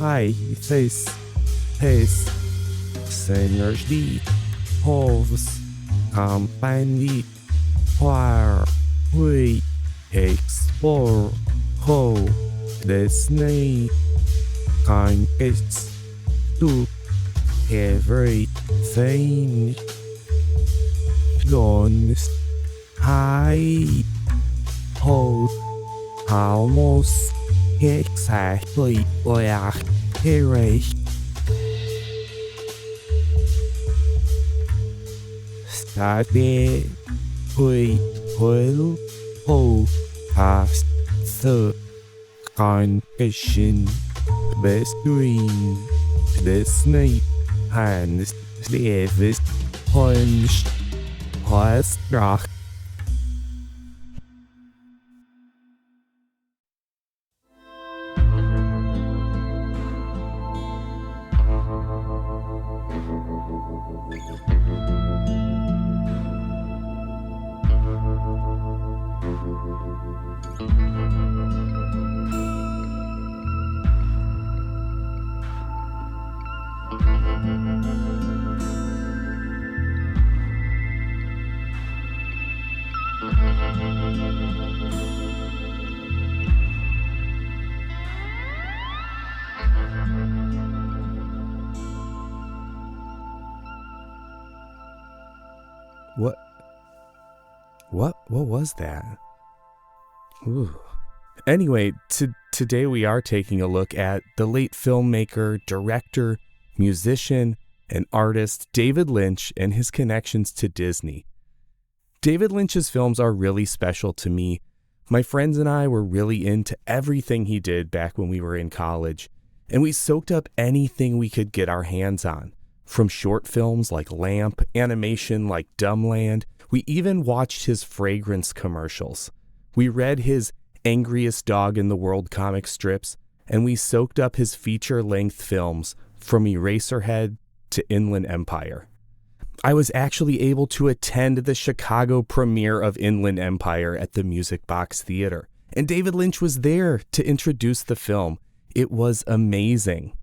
Hi, this synergy holds company where we explore how Disney connects to everything. Jones I hold almost exactly like Eric. Study we will hold past the connection between Disney and David Lynch has struck. What was that? Ooh. Anyway, today we are taking a look at the late filmmaker, director, musician, and artist David Lynch and his connections to Disney. David Lynch's films are really special to me. My friends and I were really into everything he did back when we were in college, and we soaked up anything we could get our hands on. From short films like Lamp, animation like Dumbland, we even watched his fragrance commercials. We read his Angriest Dog in the World comic strips, and we soaked up his feature-length films from Eraserhead to Inland Empire. I was actually able to attend the Chicago premiere of Inland Empire at the Music Box Theater, and David Lynch was there to introduce the film. It was amazing.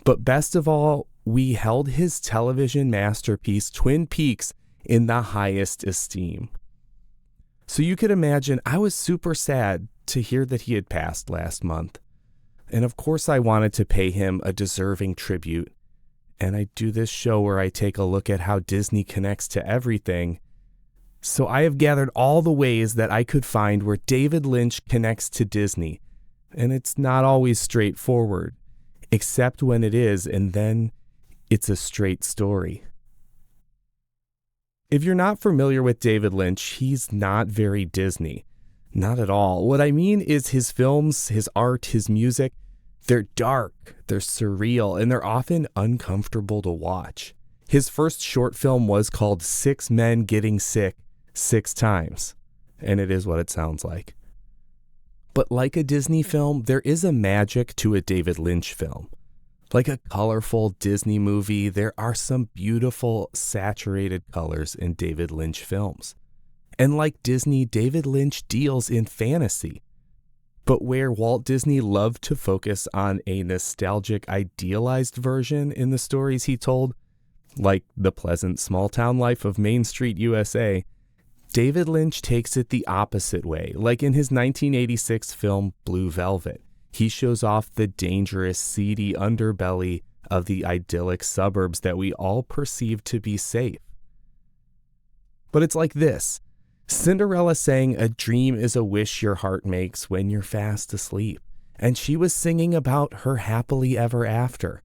But best of all, we held his television masterpiece, Twin Peaks, in the highest esteem. So you could imagine I was super sad to hear that he had passed last month. And of course I wanted to pay him a deserving tribute. And I do this show where I take a look at how Disney connects to everything. So I have gathered all the ways that I could find where David Lynch connects to Disney. And it's not always straightforward, except when it is, and then it's a straight story. If you're not familiar with David Lynch, he's not very Disney. Not at all. What I mean is his films, his art, his music, they're dark, they're surreal, and they're often uncomfortable to watch. His first short film was called 6 Men Getting Sick 6 Times, and it is what it sounds like. But like a Disney film, there is a magic to a David Lynch film. Like a colorful Disney movie, there are some beautiful, saturated colors in David Lynch films. And like Disney, David Lynch deals in fantasy. But where Walt Disney loved to focus on a nostalgic, idealized version in the stories he told, like the pleasant small-town life of Main Street, USA, David Lynch takes it the opposite way, like in his 1986 film Blue Velvet. He shows off the dangerous, seedy underbelly of the idyllic suburbs that we all perceive to be safe. But it's like this. Cinderella sang a dream is a wish your heart makes when you're fast asleep, and she was singing about her happily ever after.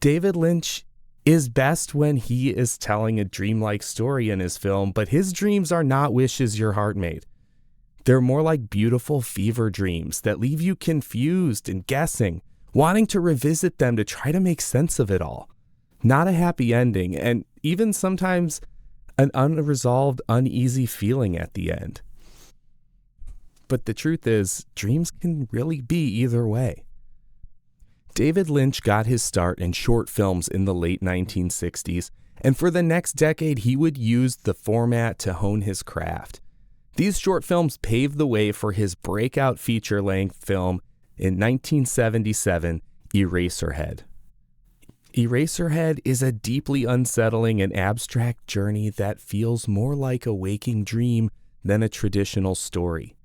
David Lynch is best when he is telling a dreamlike story in his film, but his dreams are not wishes your heart made. They're more like beautiful fever dreams that leave you confused and guessing, wanting to revisit them to try to make sense of it all. Not a happy ending, and even sometimes an unresolved, uneasy feeling at the end. But the truth is, dreams can really be either way. David Lynch got his start in short films in the late 1960s, and for the next decade he would use the format to hone his craft. These short films paved the way for his breakout feature-length film in 1977, Eraserhead. Eraserhead is a deeply unsettling and abstract journey that feels more like a waking dream than a traditional story.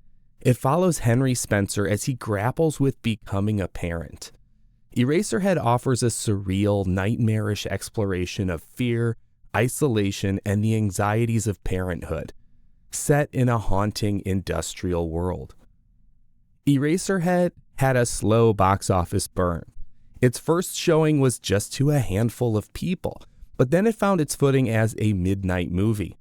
It follows Henry Spencer as he grapples with becoming a parent. Eraserhead offers a surreal, nightmarish exploration of fear, isolation, and the anxieties of parenthood, set in a haunting industrial world. Eraserhead had a slow box office burn. Its first showing was just to a handful of people, but then it found its footing as a midnight movie.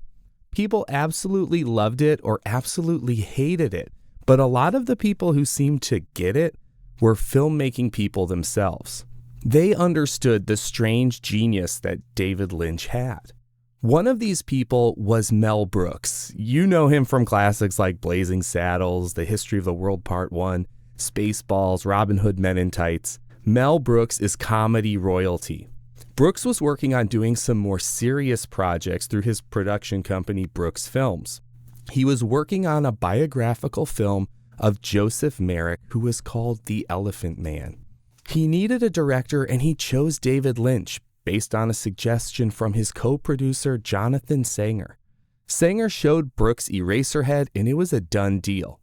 People absolutely loved it or absolutely hated it, but a lot of the people who seemed to get it were filmmaking people themselves. They understood the strange genius that David Lynch had. One of these people was Mel Brooks. You know him from classics like Blazing Saddles, The History of the World Part 1, Spaceballs, Robin Hood Men in Tights. Mel Brooks is comedy royalty. Brooks was working on doing some more serious projects through his production company, Brooks Films. He was working on a biographical film of Joseph Merrick, who was called The Elephant Man. He needed a director, and he chose David Lynch, based on a suggestion from his co-producer Jonathan Sanger. Sanger showed Brooks Eraserhead, and it was a done deal.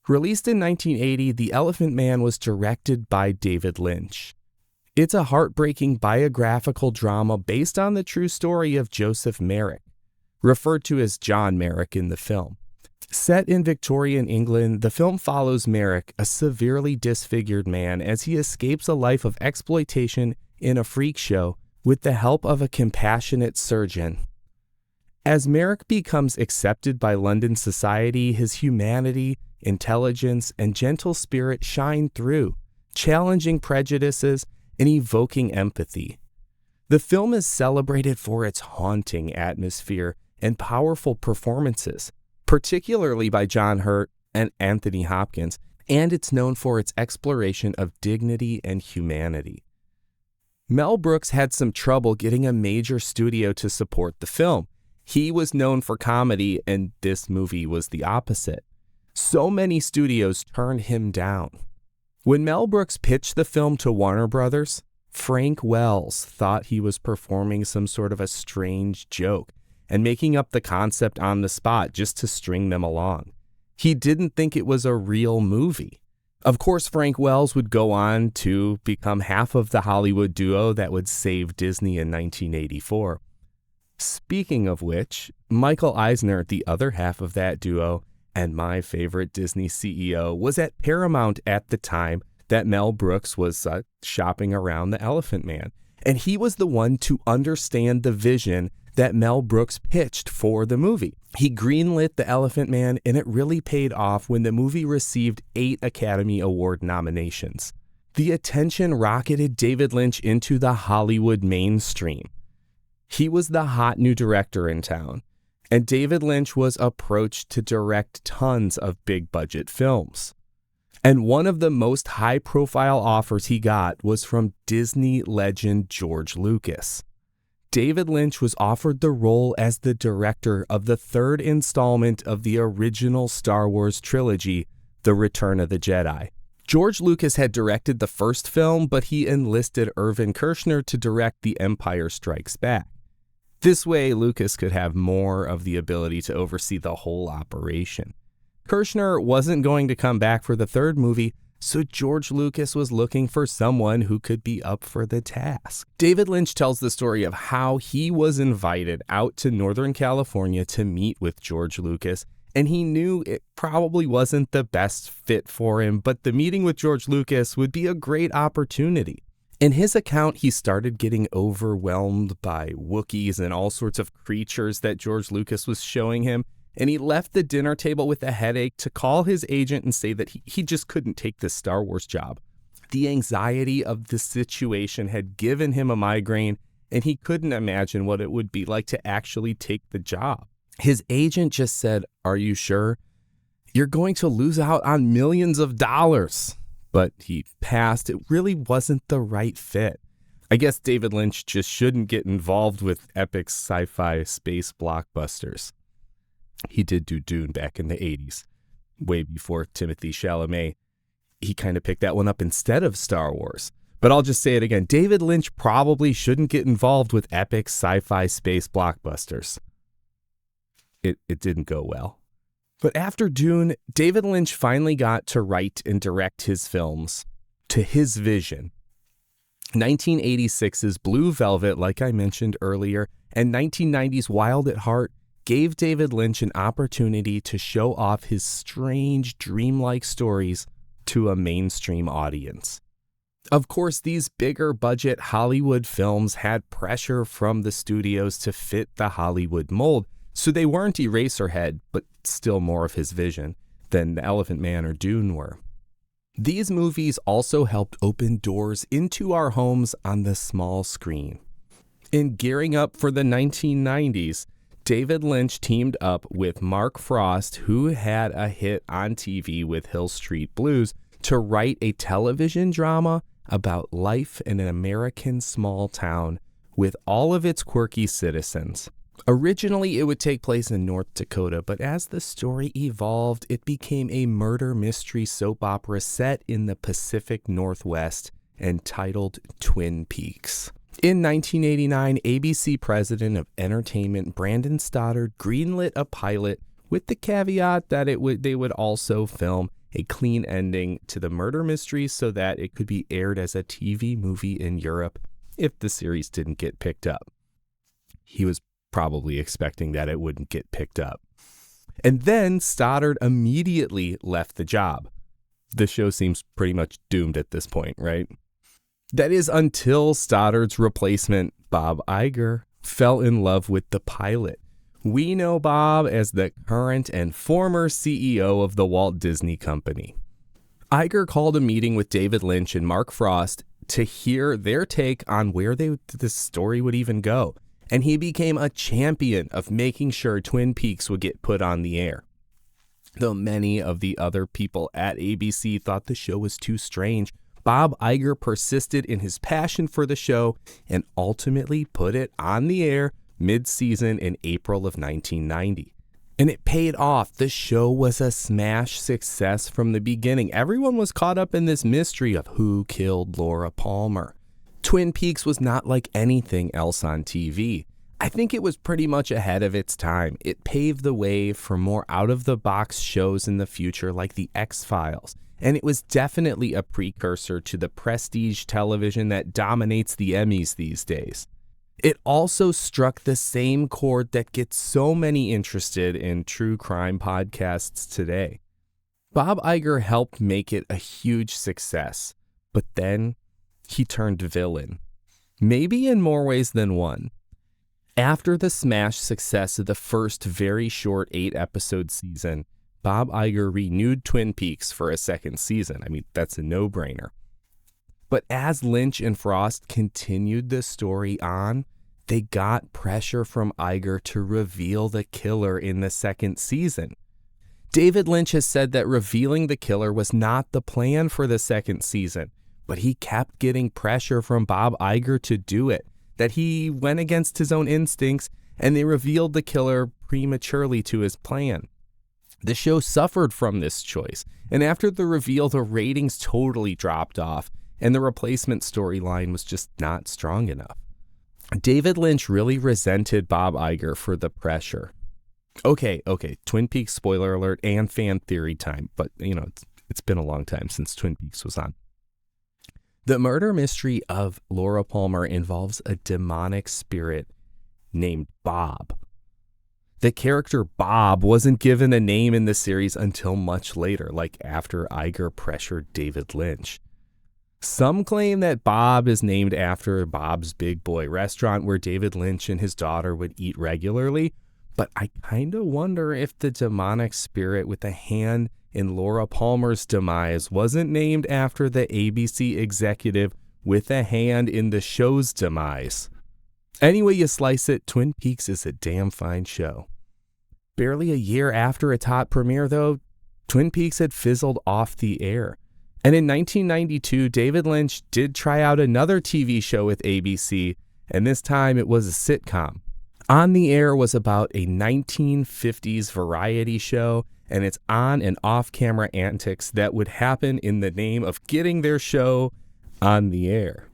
Released in 1980, The Elephant Man was directed by David Lynch. It's a heartbreaking biographical drama based on the true story of Joseph Merrick, referred to as John Merrick in the film. Set in Victorian England, the film follows Merrick, a severely disfigured man, as he escapes a life of exploitation in a freak show with the help of a compassionate surgeon. As Merrick becomes accepted by London society, his humanity, intelligence, and gentle spirit shine through, challenging prejudices and evoking empathy. The film is celebrated for its haunting atmosphere and powerful performances, particularly by John Hurt and Anthony Hopkins, and it's known for its exploration of dignity and humanity. Mel Brooks had some trouble getting a major studio to support the film. He was known for comedy, and this movie was the opposite. So many studios turned him down. When Mel Brooks pitched the film to Warner Brothers, Frank Wells thought he was performing some sort of a strange joke and making up the concept on the spot just to string them along. He didn't think it was a real movie. Of course, Frank Wells would go on to become half of the Hollywood duo that would save Disney in 1984. Speaking of which, Michael Eisner, the other half of that duo, and my favorite Disney CEO, was at Paramount at the time that Mel Brooks was shopping around The Elephant Man. And he was the one to understand the vision that Mel Brooks pitched for the movie. He greenlit The Elephant Man, and it really paid off when the movie received 8 Academy Award nominations. The attention rocketed David Lynch into the Hollywood mainstream. He was the hot new director in town, and David Lynch was approached to direct tons of big-budget films. And one of the most high-profile offers he got was from Disney legend George Lucas. David Lynch was offered the role as the director of the 3rd installment of the original Star Wars trilogy, The Return of the Jedi. George Lucas had directed the first film, but he enlisted Irvin Kershner to direct The Empire Strikes Back. This way, Lucas could have more of the ability to oversee the whole operation. Kershner wasn't going to come back for the 3rd movie, so George Lucas was looking for someone who could be up for the task. David Lynch tells the story of how he was invited out to Northern California to meet with George Lucas, and he knew it probably wasn't the best fit for him, but the meeting with George Lucas would be a great opportunity. In his account, he started getting overwhelmed by Wookiees and all sorts of creatures that George Lucas was showing him, and he left the dinner table with a headache to call his agent and say that he just couldn't take this Star Wars job. The anxiety of the situation had given him a migraine, and he couldn't imagine what it would be like to actually take the job. His agent just said, "Are you sure? You're going to lose out on millions of dollars." But he passed. It really wasn't the right fit. I guess David Lynch just shouldn't get involved with epic sci-fi space blockbusters. He did do Dune back in the 80s, way before Timothée Chalamet. He kind of picked that one up instead of Star Wars. But I'll just say it again. David Lynch probably shouldn't get involved with epic sci-fi space blockbusters. It didn't go well. But after Dune, David Lynch finally got to write and direct his films to his vision. 1986's Blue Velvet, like I mentioned earlier, and 1990's Wild at Heart gave David Lynch an opportunity to show off his strange, dreamlike stories to a mainstream audience. Of course, these bigger budget Hollywood films had pressure from the studios to fit the Hollywood mold, so they weren't Eraserhead, but still more of his vision than The Elephant Man or Dune were. These movies also helped open doors into our homes on the small screen. In gearing up for the 1990s, David Lynch teamed up with Mark Frost, who had a hit on TV with Hill Street Blues, to write a television drama about life in an American small town with all of its quirky citizens. Originally, it would take place in North Dakota, but as the story evolved, it became a murder mystery soap opera set in the Pacific Northwest and titled Twin Peaks. In 1989, ABC president of entertainment Brandon Stoddard greenlit a pilot with the caveat that they would also film a clean ending to the murder mystery so that it could be aired as a TV movie in Europe if the series didn't get picked up. He was probably expecting that it wouldn't get picked up. And then Stoddard immediately left the job. The show seems pretty much doomed at this point, right? That is until Stoddard's replacement, Bob Iger, fell in love with the pilot. We know Bob as the current and former CEO of the Walt Disney Company. Iger called a meeting with David Lynch and Mark Frost to hear their take on where this story would even go. And he became a champion of making sure Twin Peaks would get put on the air. Though many of the other people at ABC thought the show was too strange, Bob Iger persisted in his passion for the show and ultimately put it on the air mid-season in April of 1990. And it paid off. The show was a smash success from the beginning. Everyone was caught up in this mystery of who killed Laura Palmer. Twin Peaks was not like anything else on TV. I think it was pretty much ahead of its time. It paved the way for more out-of-the-box shows in the future like The X-Files. And it was definitely a precursor to the prestige television that dominates the Emmys these days. It also struck the same chord that gets so many interested in true crime podcasts today. Bob Iger helped make it a huge success, but then he turned villain, maybe in more ways than one. After the smash success of the first very short 8-episode season, Bob Iger renewed Twin Peaks for a second season. I mean, that's a no-brainer. But as Lynch and Frost continued the story on, they got pressure from Iger to reveal the killer in the second season. David Lynch has said that revealing the killer was not the plan for the second season, but he kept getting pressure from Bob Iger to do it, that he went against his own instincts and they revealed the killer prematurely to his plan. The show suffered from this choice, and after the reveal, the ratings totally dropped off, and the replacement storyline was just not strong enough. David Lynch really resented Bob Iger for the pressure. Okay, Twin Peaks spoiler alert and fan theory time, but it's been a long time since Twin Peaks was on. The murder mystery of Laura Palmer involves a demonic spirit named Bob. The character Bob wasn't given a name in the series until much later, like after Iger pressured David Lynch. Some claim that Bob is named after Bob's Big Boy restaurant where David Lynch and his daughter would eat regularly, but I kind of wonder if the demonic spirit with a hand in Laura Palmer's demise wasn't named after the ABC executive with a hand in the show's demise. Any way you slice it, Twin Peaks is a damn fine show. Barely a year after its hot premiere, though, Twin Peaks had fizzled off the air. And in 1992, David Lynch did try out another TV show with ABC, and this time it was a sitcom. On the Air was about a 1950s variety show and its on and off camera antics that would happen in the name of getting their show on the air.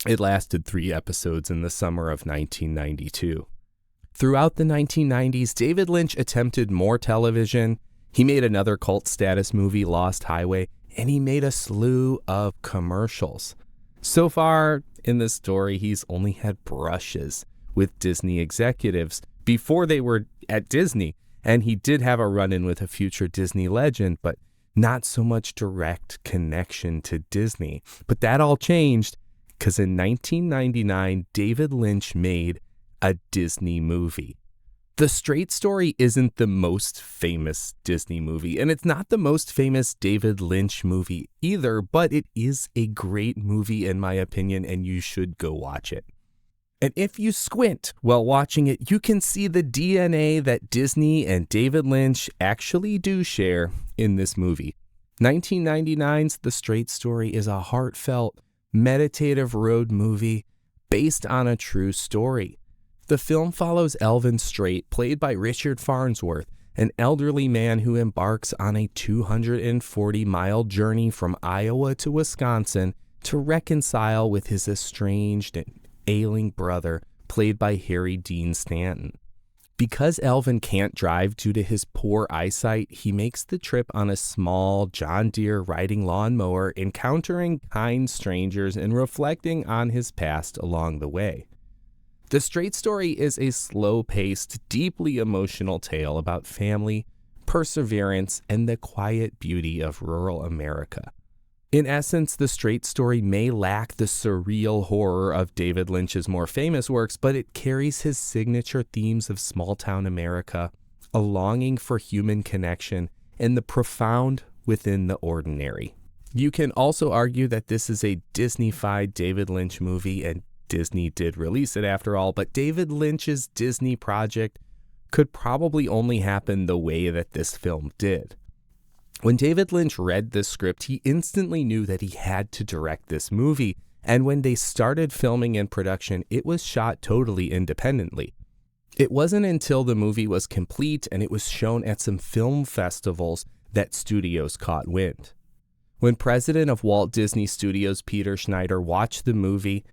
It lasted 3 episodes in the summer of 1992. Throughout the 1990s, David Lynch attempted more television. He made another cult status movie, Lost Highway, and he made a slew of commercials. So far in this story, he's only had brushes with Disney executives before they were at Disney, and he did have a run-in with a future Disney legend, but not so much direct connection to Disney. But that all changed because in 1999, David Lynch made a Disney movie. The Straight Story isn't the most famous Disney movie, and it's not the most famous David Lynch movie either, but it is a great movie in my opinion, and you should go watch it. And if you squint while watching it, you can see the DNA that Disney and David Lynch actually do share in this movie. 1999's The Straight Story is a heartfelt, meditative road movie based on a true story. The film follows Elvin Straight, played by Richard Farnsworth, an elderly man who embarks on a 240-mile journey from Iowa to Wisconsin to reconcile with his estranged and ailing brother, played by Harry Dean Stanton. Because Elvin can't drive due to his poor eyesight, he makes the trip on a small John Deere riding lawnmower, encountering kind strangers and reflecting on his past along the way. The Straight Story is a slow-paced, deeply emotional tale about family, perseverance, and the quiet beauty of rural America. In essence, The Straight Story may lack the surreal horror of David Lynch's more famous works, but it carries his signature themes of small-town America, a longing for human connection, and the profound within the ordinary. You can also argue that this is a Disney-fied David Lynch movie, and Disney did release it after all, but David Lynch's Disney project could probably only happen the way that this film did. When David Lynch read this script, he instantly knew that he had to direct this movie, and when they started filming and production, it was shot totally independently. It wasn't until the movie was complete and it was shown at some film festivals that studios caught wind. When president of Walt Disney Studios Peter Schneider watched the movie,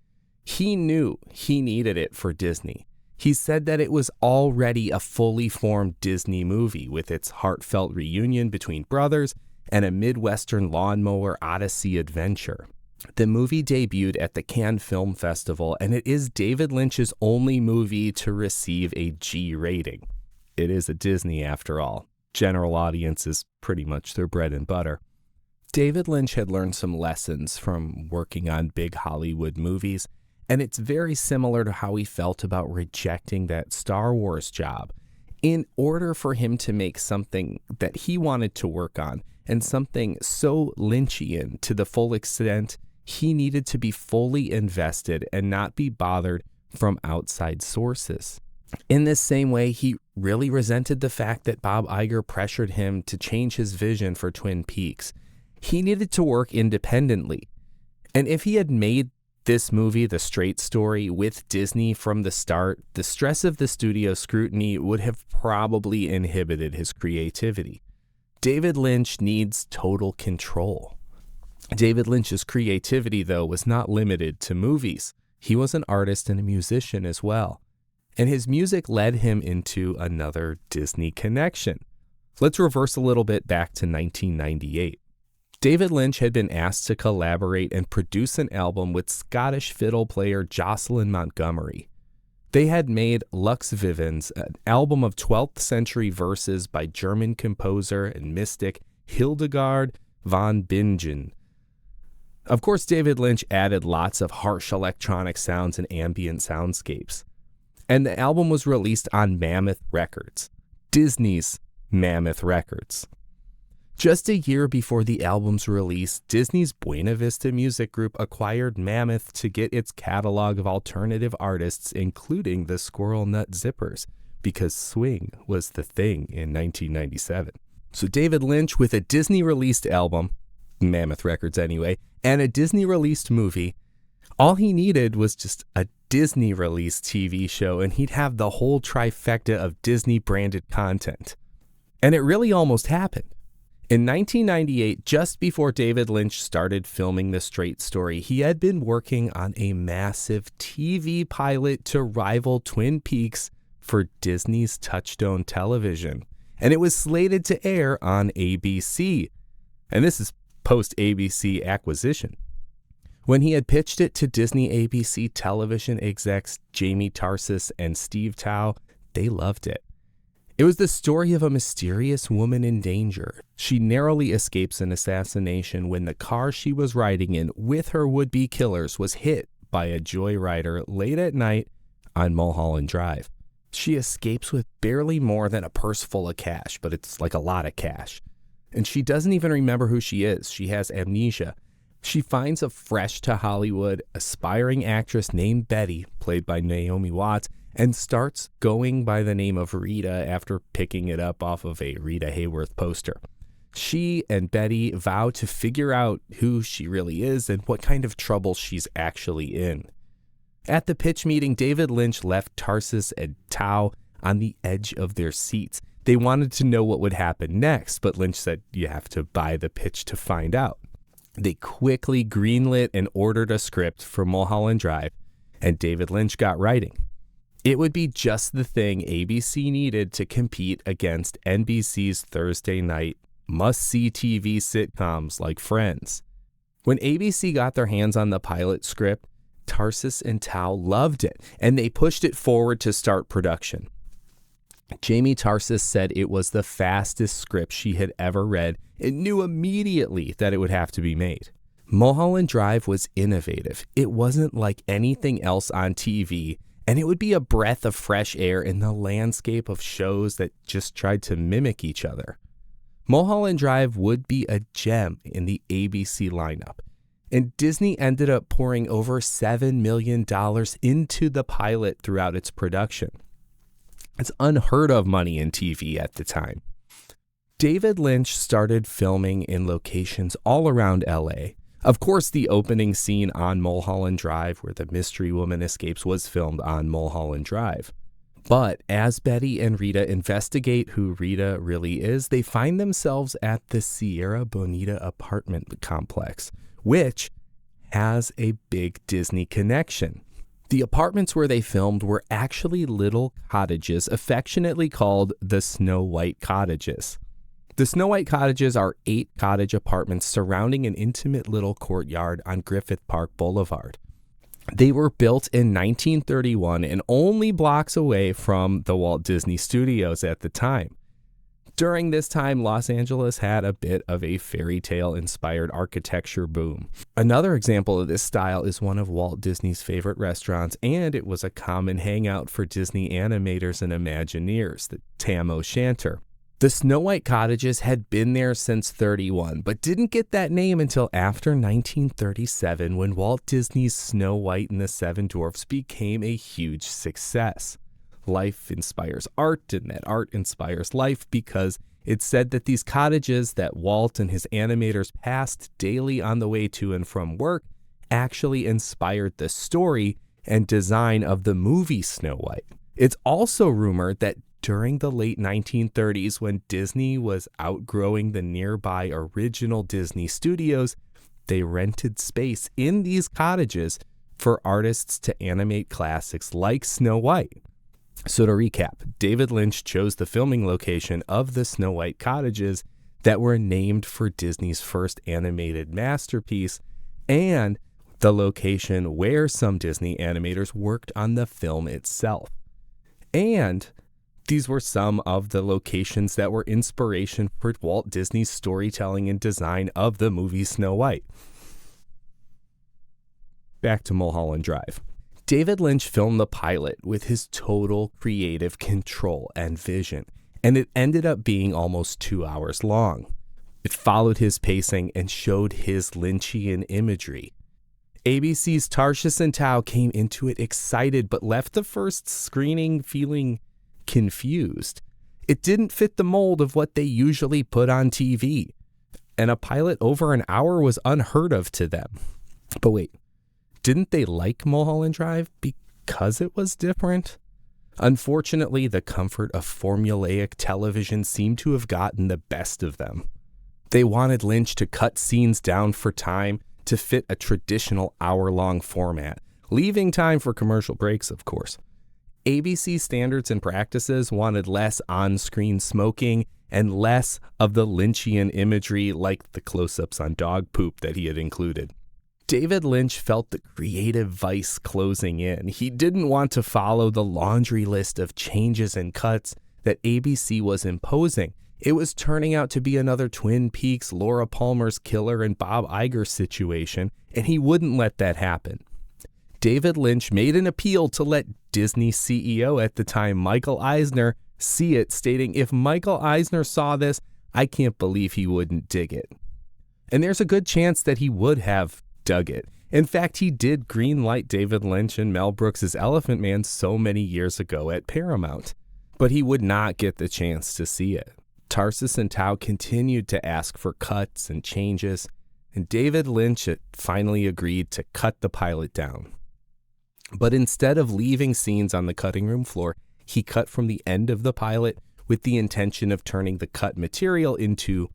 he knew he needed it for Disney. He said that it was already a fully formed Disney movie with its heartfelt reunion between brothers and a Midwestern lawnmower odyssey adventure. The movie debuted at the Cannes Film Festival, and it is David Lynch's only movie to receive a G rating. It is a Disney after all. General audience is pretty much their bread and butter. David Lynch had learned some lessons from working on big Hollywood movies, and it's very similar to how he felt about rejecting that Star Wars job. In order for him to make something that he wanted to work on, and something so Lynchian to the full extent, he needed to be fully invested and not be bothered from outside sources. In this same way, he really resented the fact that Bob Iger pressured him to change his vision for Twin Peaks. He needed to work independently. And if he had made this movie, The Straight Story, with Disney from the start, the stress of the studio scrutiny would have probably inhibited his creativity. David Lynch needs total control. David Lynch's creativity, though, was not limited to movies. He was an artist and a musician as well. And his music led him into another Disney connection. Let's reverse a little bit back to 1998. David Lynch had been asked to collaborate and produce an album with Scottish fiddle player Jocelyn Montgomery. They had made Lux Vivens, an album of 12th century verses by German composer and mystic Hildegard von Bingen. Of course, David Lynch added lots of harsh electronic sounds and ambient soundscapes. And the album was released on Mammoth Records, Disney's Mammoth Records. Just a year before the album's release, Disney's Buena Vista Music Group acquired Mammoth to get its catalog of alternative artists, including the Squirrel Nut Zippers, because swing was the thing in 1997. So David Lynch, with a Disney-released album, Mammoth Records anyway, and a Disney-released movie, all he needed was just a Disney-released TV show, and he'd have the whole trifecta of Disney-branded content. And it really almost happened. In 1998, just before David Lynch started filming The Straight Story, he had been working on a massive TV pilot to rival Twin Peaks for Disney's Touchstone Television, and it was slated to air on ABC. And this is post-ABC acquisition. When he had pitched it to Disney ABC television execs Jamie Tarsis and Steve Tao, they loved it. It was the story of a mysterious woman in danger. She narrowly escapes an assassination when the car she was riding in with her would-be killers was hit by a joyrider late at night on Mulholland Drive. She escapes with barely more than a purse full of cash, but it's like a lot of cash. And she doesn't even remember who she is. She has amnesia. She finds a fresh-to-Hollywood, aspiring actress named Betty, played by Naomi Watts, and starts going by the name of Rita after picking it up off of a Rita Hayworth poster. She and Betty vow to figure out who she really is and what kind of trouble she's actually in. At the pitch meeting, David Lynch left Tarsis and Tao on the edge of their seats. They wanted to know what would happen next, but Lynch said, "You have to buy the pitch to find out." They quickly greenlit and ordered a script for Mulholland Drive, and David Lynch got writing. It would be just the thing ABC needed to compete against NBC's Thursday night must-see TV sitcoms like Friends. When ABC got their hands on the pilot script, Tarsis and Tao loved it, and they pushed it forward to start production. Jamie Tarsis said it was the fastest script she had ever read and knew immediately that it would have to be made. Mulholland Drive was innovative. It wasn't like anything else on TV, and it would be a breath of fresh air in the landscape of shows that just tried to mimic each other. Mulholland Drive would be a gem in the ABC lineup, and Disney ended up pouring over $7 million into the pilot throughout its production. It's unheard of money in TV at the time. David Lynch started filming in locations all around LA. Of course, the opening scene on Mulholland Drive where the mystery woman escapes was filmed on Mulholland Drive. But as Betty and Rita investigate who Rita really is, they find themselves at the Sierra Bonita apartment complex, which has a big Disney connection. The apartments where they filmed were actually little cottages, affectionately called the Snow White Cottages. The Snow White Cottages are 8 cottage apartments surrounding an intimate little courtyard on Griffith Park Boulevard. They were built in 1931 and only blocks away from the Walt Disney Studios at the time. During this time, Los Angeles had a bit of a fairy tale inspired architecture boom. Another example of this style is one of Walt Disney's favorite restaurants, and it was a common hangout for Disney animators and Imagineers, the Tam O'Shanter. The Snow White Cottages had been there since 31, but didn't get that name until after 1937 when Walt Disney's Snow White and the Seven Dwarfs became a huge success. Life inspires art, and that art inspires life because it's said that these cottages that Walt and his animators passed daily on the way to and from work actually inspired the story and design of the movie Snow White. It's also rumored that during the late 1930s, when Disney was outgrowing the nearby original Disney studios, they rented space in these cottages for artists to animate classics like Snow White. So to recap, David Lynch chose the filming location of the Snow White Cottages that were named for Disney's first animated masterpiece and the location where some Disney animators worked on the film itself. And these were some of the locations that were inspiration for Walt Disney's storytelling and design of the movie Snow White. Back to Mulholland Drive. David Lynch filmed the pilot with his total creative control and vision, and it ended up being almost 2 hours long. It followed his pacing and showed his Lynchian imagery. ABC's Tarsis and Tao came into it excited, but left the first screening feeling confused. It didn't fit the mold of what they usually put on TV, and a pilot over an hour was unheard of to them. But wait, didn't they like Mulholland Drive because it was different? Unfortunately, the comfort of formulaic television seemed to have gotten the best of them. They wanted Lynch to cut scenes down for time to fit a traditional hour-long format, leaving time for commercial breaks, of course. ABC standards and practices wanted less on-screen smoking and less of the Lynchian imagery like the close-ups on dog poop that he had included. David Lynch felt the creative vice closing in. He didn't want to follow the laundry list of changes and cuts that ABC was imposing. It was turning out to be another Twin Peaks, Laura Palmer's Killer and Bob Iger situation, and he wouldn't let that happen. David Lynch made an appeal to let Disney CEO at the time, Michael Eisner, see it, stating, "If Michael Eisner saw this, I can't believe he wouldn't dig it." And there's a good chance that he would have dug it. In fact, he did greenlight David Lynch and Mel Brooks' Elephant Man so many years ago at Paramount, but he would not get the chance to see it. Tarsis and Tao continued to ask for cuts and changes, and David Lynch finally agreed to cut the pilot down. But instead of leaving scenes on the cutting room floor, he cut from the end of the pilot with the intention of turning the cut material into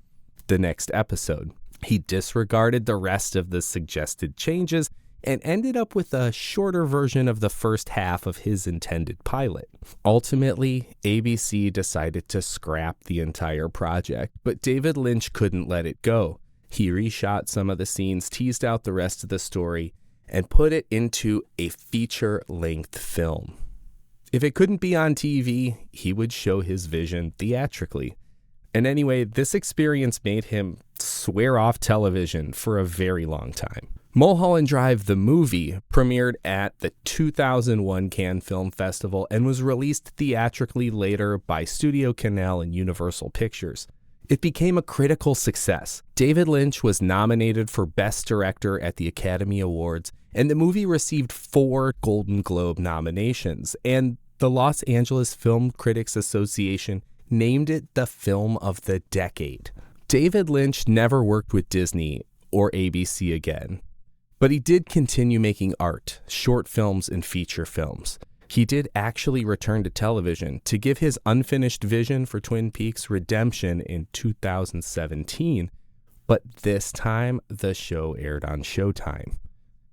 the next episode. He disregarded the rest of the suggested changes and ended up with a shorter version of the first half of his intended pilot. Ultimately, ABC decided to scrap the entire project, but David Lynch couldn't let it go. He reshot some of the scenes, teased out the rest of the story, and put it into a feature-length film. If it couldn't be on TV, he would show his vision theatrically. And anyway, this experience made him swear off television for a very long time. Mulholland Drive, the movie, premiered at the 2001 Cannes Film Festival and was released theatrically later by Studio Canal and Universal Pictures. It became a critical success. David Lynch was nominated for Best Director at the Academy Awards, and the movie received 4 Golden Globe nominations, and the Los Angeles Film Critics Association named it the film of the decade. David Lynch never worked with Disney or ABC again, but he did continue making art, short films, and feature films. He did actually return to television to give his unfinished vision for Twin Peaks Redemption in 2017, but this time the show aired on Showtime.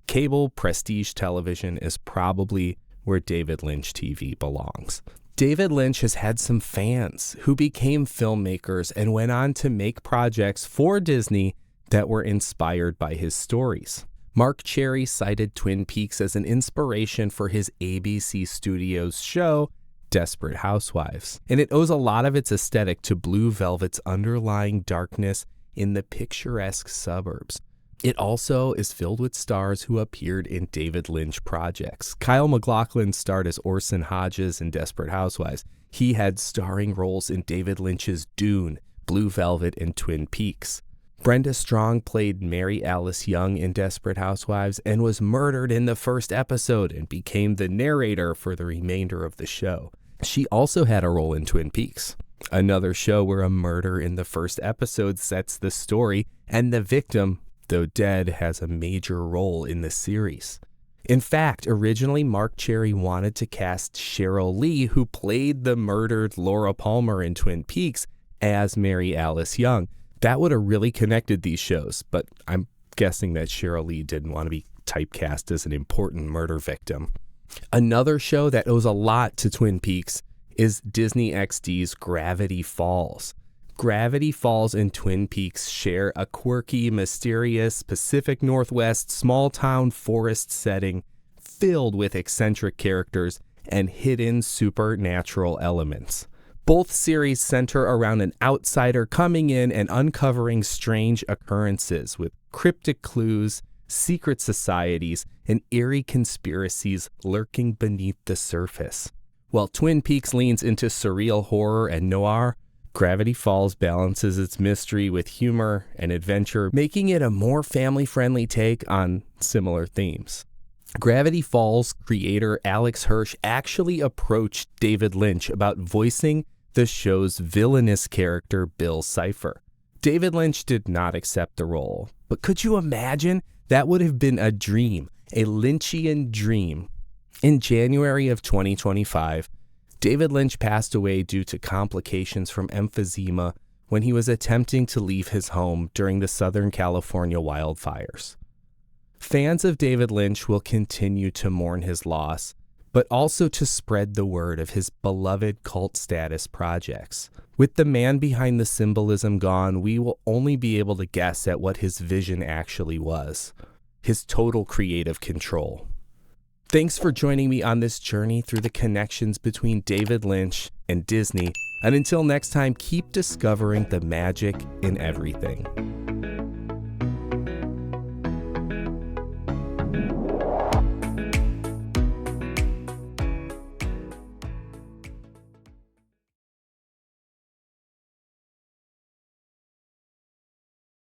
Cable prestige television is probably where David Lynch TV belongs. David Lynch has had some fans who became filmmakers and went on to make projects for Disney that were inspired by his stories. Mark Cherry cited Twin Peaks as an inspiration for his ABC Studios show, Desperate Housewives, and it owes a lot of its aesthetic to Blue Velvet's underlying darkness in the picturesque suburbs. It also is filled with stars who appeared in David Lynch projects. Kyle MacLachlan starred as Orson Hodges in Desperate Housewives. He had starring roles in David Lynch's Dune, Blue Velvet, and Twin Peaks. Brenda Strong played Mary Alice Young in Desperate Housewives and was murdered in the first episode and became the narrator for the remainder of the show. She also had a role in Twin Peaks, another show where a murder in the first episode sets the story, and the victim, though dead, has a major role in the series. In fact, originally Mark Cherry wanted to cast Cheryl Lee, who played the murdered Laura Palmer in Twin Peaks, as Mary Alice Young. That would have really connected these shows, but I'm guessing that Cheryl Lee didn't want to be typecast as an important murder victim. Another show that owes a lot to Twin Peaks is Disney XD's Gravity Falls. Gravity Falls and Twin Peaks share a quirky, mysterious Pacific Northwest small-town forest setting filled with eccentric characters and hidden supernatural elements. Both series center around an outsider coming in and uncovering strange occurrences with cryptic clues, secret societies, and eerie conspiracies lurking beneath the surface. While Twin Peaks leans into surreal horror and noir, Gravity Falls balances its mystery with humor and adventure, making it a more family-friendly take on similar themes. Gravity Falls creator Alex Hirsch actually approached David Lynch about voicing the show's villainous character Bill Cipher. David Lynch did not accept the role, but could you imagine? That would have been a dream, a Lynchian dream. In January of 2025, David Lynch passed away due to complications from emphysema when he was attempting to leave his home during the Southern California wildfires. Fans of David Lynch will continue to mourn his loss, but also to spread the word of his beloved cult status projects. With the man behind the symbolism gone, we will only be able to guess at what his vision actually was, his total creative control. Thanks for joining me on this journey through the connections between David Lynch and Disney, and until next time, keep discovering the magic in everything.